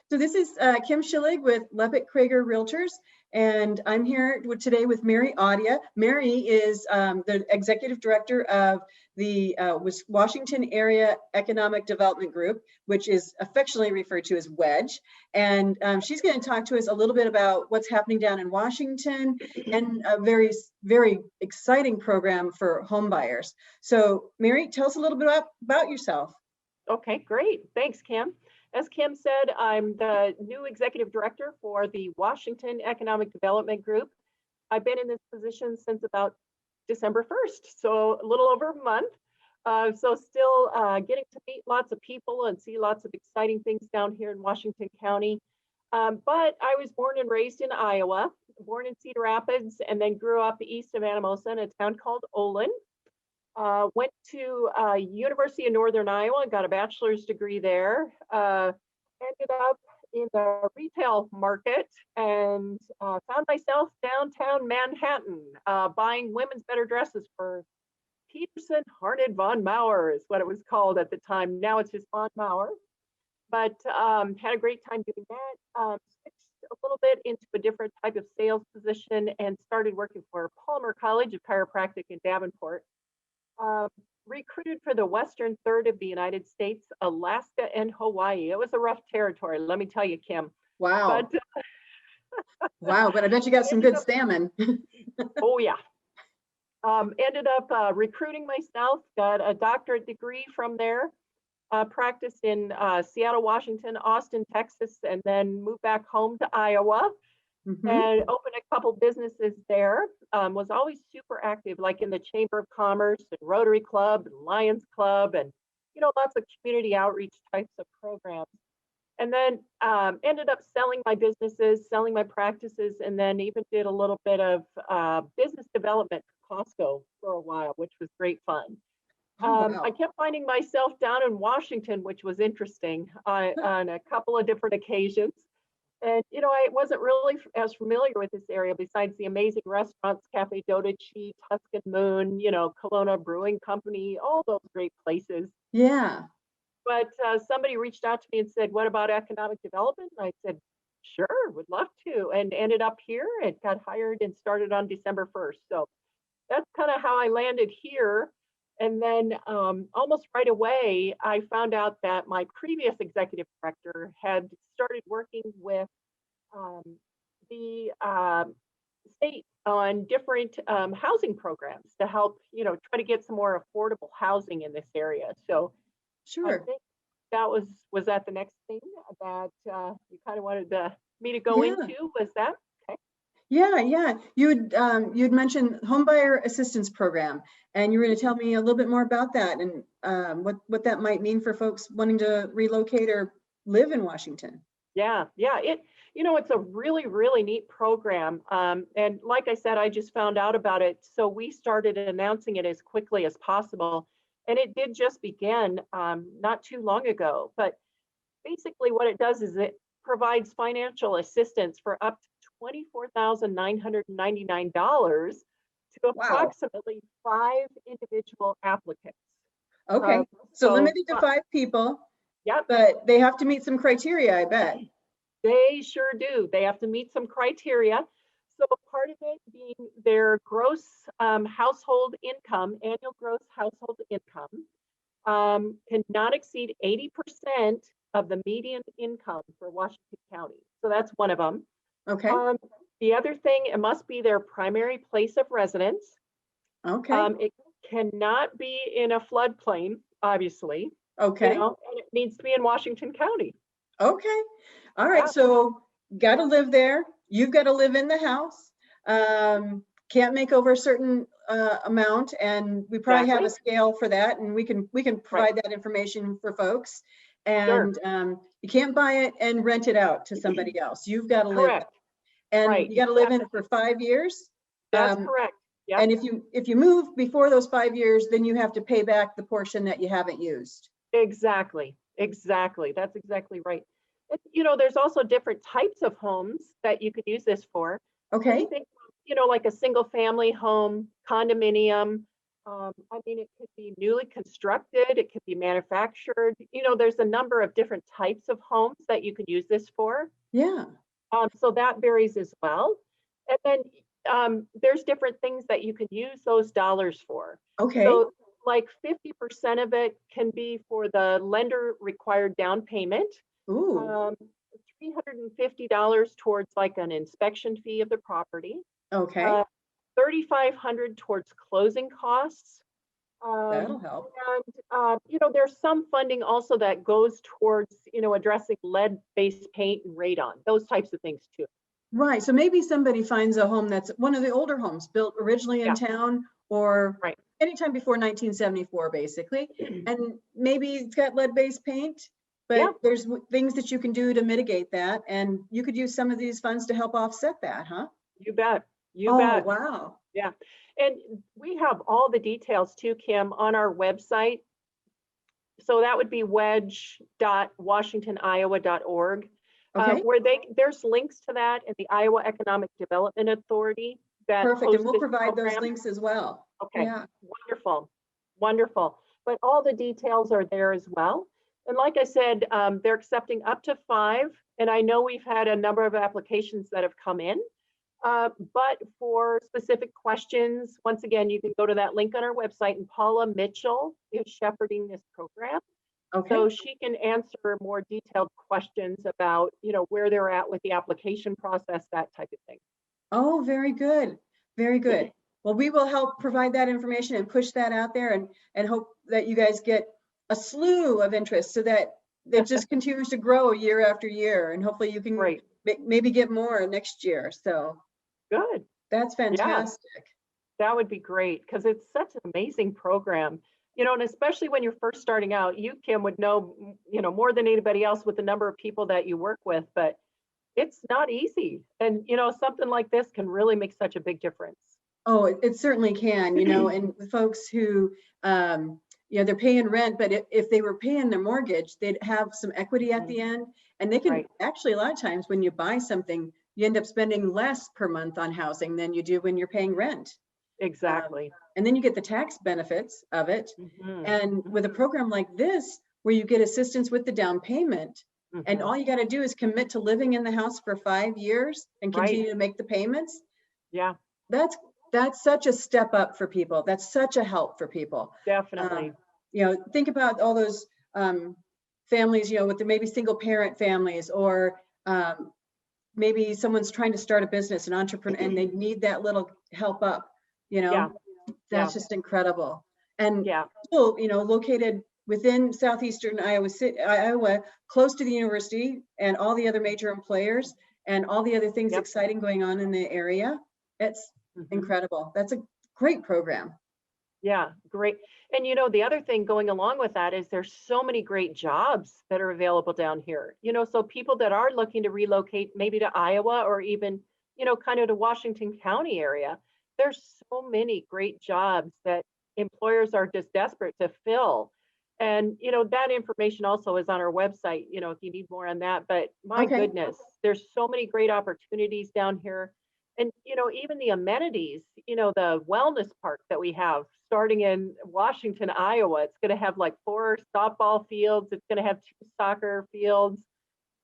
So this is Kim Schillig with Leppert Krager Realtors, and I'm here today with Mary Audia. Mary is the Executive Director of the Washington Area Economic Development Group, which is affectionately referred to as WEDG. And she's going to talk to us a little bit about what's happening down in Washington and a very, very exciting program for home buyers. So Mary, tell us a little bit about yourself. Okay, great. Thanks, Kim. As Kim said, I'm the new executive director for the Washington Economic Development Group. I've been in this position since about December 1st, so a little over a month. So still getting to meet lots of people and see lots of exciting things down here in Washington County. But I was born and raised in Iowa, born in Cedar Rapids, and then grew up east of Anamosa in a town called Olin. Went to University of Northern Iowa, got a bachelor's degree there, ended up in the retail market and found myself downtown Manhattan buying women's better dresses for Peterson Harned von Mauer is what it was called at the time. Now it's just von Mauer, but had a great time doing that. Switched a little bit into a different type of sales position and started working for Palmer College of Chiropractic in Davenport. Recruited for the western third of the United States, Alaska and Hawaii. It was a rough territory, let me tell you, Kim. Wow. But, wow, but I bet you got some good salmon. Oh, yeah. Ended up recruiting myself, got a doctorate degree from there, practiced in Seattle, Washington, Austin, Texas, and then moved back home to Iowa. And opened a couple businesses there. Was always super active, like in the Chamber of Commerce and Rotary Club and Lions Club, and lots of community outreach types of programs. And then ended up selling my businesses, selling my practices, and then even did a little bit of business development for Costco for a while, which was great fun. Wow. I kept finding myself down in Washington, which was interesting on a couple of different occasions. And, I wasn't really as familiar with this area besides the amazing restaurants, Cafe Dodici, Tuscan Moon, Kelowna Brewing Company, all those great places. Yeah. But somebody reached out to me and said, what about economic development? And I said, sure, would love to. And ended up here and got hired and started on December 1st. So that's kind of how I landed here. And then almost right away, I found out that my previous executive director had started working with the state on different housing programs to help, try to get some more affordable housing in this area. So sure, I think that was that the next thing that you kind of wanted me to go into? Was that? Yeah. You'd mentioned Homebuyer Assistance Program, and you were going to tell me a little bit more about that and what that might mean for folks wanting to relocate or live in Washington. Yeah. It's a really, really neat program. And like I said, I just found out about it. So we started announcing it as quickly as possible. And it did just begin not too long ago. But basically what it does is it provides financial assistance for up to $24,999 to approximately 5 individual applicants. Okay, so limited to 5 people. Yep. But they have to meet some criteria, I bet. They sure do. They have to meet some criteria. So part of it being their gross household income, annual gross household income, cannot exceed 80% of the median income for Washington County. So that's one of them. Okay. The other thing, it must be their primary place of residence. Okay. It cannot be in a floodplain, obviously. Okay. And it needs to be in Washington County. Okay. All right. Yeah. So got to live there. You've got to live in the house. Can't make over a certain amount, and we probably have a scale for that, and we can provide that information for folks. And you can't buy it and rent it out to somebody else. You've got to live it. And you got to live in it for 5 years. That's correct. Yep. And if you move before those 5 years, then you have to pay back the portion that you haven't used. Exactly. That's exactly right. There's also different types of homes that you could use this for. Okay. Anything, like a single family home, condominium, I mean, it could be newly constructed, it could be manufactured. There's a number of different types of homes that you can use this for. Yeah. So that varies as well. And then there's different things that you can use those dollars for. Okay. So like 50% of it can be for the lender required down payment. Ooh. $350 towards like an inspection fee of the property. Okay. 3,500 towards closing costs. That'll help. And there's some funding also that goes towards, addressing lead-based paint and radon, those types of things too. Right. So maybe somebody finds a home that's one of the older homes built originally in town or Right. anytime before 1974, basically. And maybe it's got lead-based paint, but there's things that you can do to mitigate that. And you could use some of these funds to help offset that, huh? You bet. You bet. Wow. Yeah. And we have all the details too, Kim, on our website. So that would be wedge.washingtoniowa.org, Okay. where there's links to that in the Iowa Economic Development Authority. Perfect. And we'll provide those links as well. Okay. Yeah. Wonderful. Wonderful. But all the details are there as well. And like I said, they're accepting up to 5. And I know we've had a number of applications that have come in. But for specific questions, once again, you can go to that link on our website, and Paula Mitchell is shepherding this program. Okay. So she can answer more detailed questions about, where they're at with the application process, that type of thing. Oh, very good. Very good. Well, we will help provide that information and push that out there and hope that you guys get a slew of interest so that it just continues to grow year after year. And hopefully you can maybe get more next year. So good. That's fantastic. Yeah, that would be great because it's such an amazing program. And especially when you're first starting out, you, Kim, would know, more than anybody else with the number of people that you work with, but it's not easy. And, something like this can really make such a big difference. Oh, it certainly can, and the folks who, they're paying rent, but if they were paying their mortgage, they'd have some equity at the end. And they can actually, a lot of times when you buy something, you end up spending less per month on housing than you do when you're paying rent. Exactly. And then you get the tax benefits of it. And with a program like this, where you get assistance with the down payment, and all you got to do is commit to living in the house for 5 years and continue to make the payments. Yeah. That's such a step up for people. That's such a help for people. Definitely. Think about all those families, with the maybe single parent families, or maybe someone's trying to start a business, an entrepreneur, and they need that little help up, that's just incredible. And still, located within southeastern Iowa, close to the university and all the other major employers and all the other things exciting going on in the area. It's incredible. That's a great program. Yeah, great. And the other thing going along with that is there's so many great jobs that are available down here. So people that are looking to relocate maybe to Iowa or even, kind of to Washington County area, there's so many great jobs that employers are just desperate to fill. And, that information also is on our website, if you need more on that. But my goodness, there's so many great opportunities down here. And, even the amenities, the wellness park that we have starting in Washington, Iowa, it's going to have like 4 softball fields. It's going to have 2 soccer fields.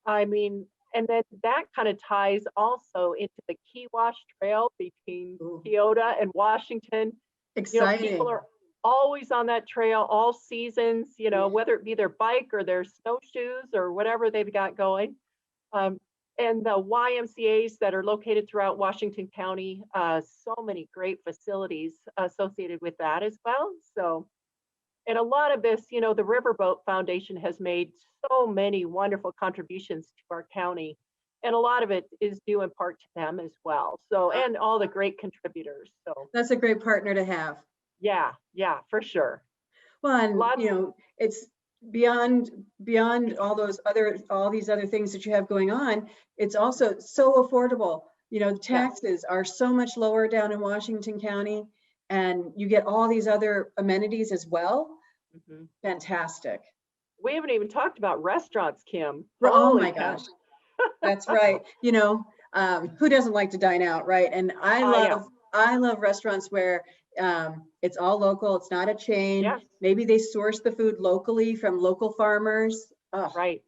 I mean, and then that kind of ties also into the Keywash Trail between Keota and Washington. Exciting. People are always on that trail all seasons, whether it be their bike or their snowshoes or whatever they've got going. And the YMCAs that are located throughout Washington County, so many great facilities associated with that as well. So, and a lot of this, the Riverboat Foundation has made so many wonderful contributions to our county, and a lot of it is due in part to them as well. So, and all the great contributors. So that's a great partner to have. Yeah, for sure. Well, and it's beyond all these other things that you have going on. It's also so affordable. The taxes are so much lower down in Washington County, and you get all these other amenities as well. Fantastic. We haven't even talked about restaurants, Kim. Oh my gosh. That's right. Who doesn't like to dine out, right? And I love restaurants where It's all local. It's not a chain. Yes. Maybe they source the food locally from local farmers. Oh, Right.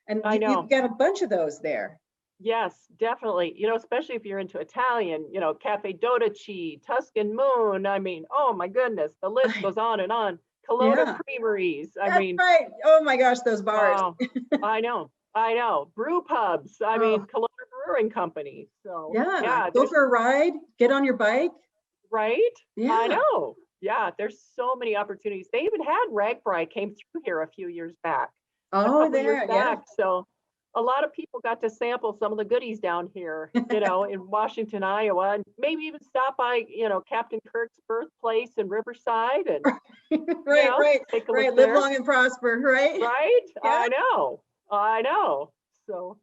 and I know. you've got a bunch of those there. Yes, definitely. Especially if you're into Italian, Cafe Dodici, Tuscan Moon. I mean, oh my goodness, the list goes on and on. Colota Yeah, Creameries. I that's mean, right. Oh my gosh, those bars. oh, I know. I know. Brew pubs. I mean, Oh, Colota Brewing Company. So yeah. yeah, Go there's for a ride, get on your bike. right. I Yeah. know. Yeah, there's so many opportunities. They even had Ragbri came through here a few years back, a Oh, couple years there. Yeah. back. So a lot of people got to sample some of the goodies down here, in Washington, Iowa, and maybe even stop by, Captain Kirk's birthplace in Riverside and, Right, right, take a look right. Live there. long and prosper, right? Right? Yeah. I know. I know. So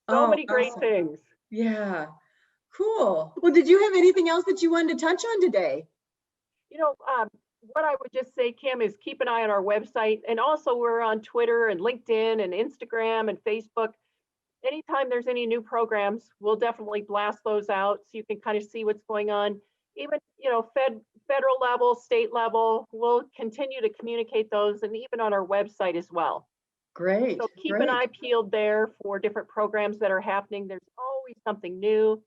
Oh, many great awesome. things. Yeah. Cool. Well, did you have anything else that you wanted to touch on today? What I would just say, Kim, is keep an eye on our website. And also we're on Twitter and LinkedIn and Instagram and Facebook. Anytime there's any new programs, we'll definitely blast those out so you can kind of see what's going on. Even, federal level, state level, we'll continue to communicate those and even on our website as well. Great, So keep an great. eye peeled there for different programs that are happening. There's always something new.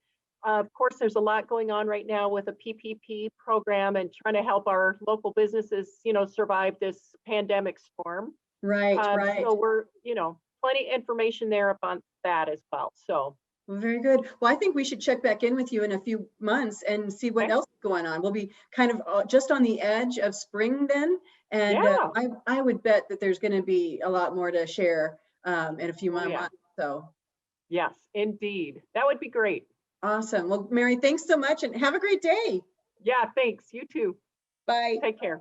Of course, there's a lot going on right now with a PPP program and trying to help our local businesses, survive this pandemic storm. Right, right. So we're, plenty of information there upon that as well. So, Well, very good. Well, I think we should check back in with you in a few months and see what okay. else is going on. We'll be kind of just on the edge of spring then. And Yeah. I would bet that there's going to be a lot more to share in a few Oh, yeah. months. So Yes, indeed. That would be great. awesome. Well, Mary, thanks so much and have a great day. Yeah, thanks. You too. Bye. Take care.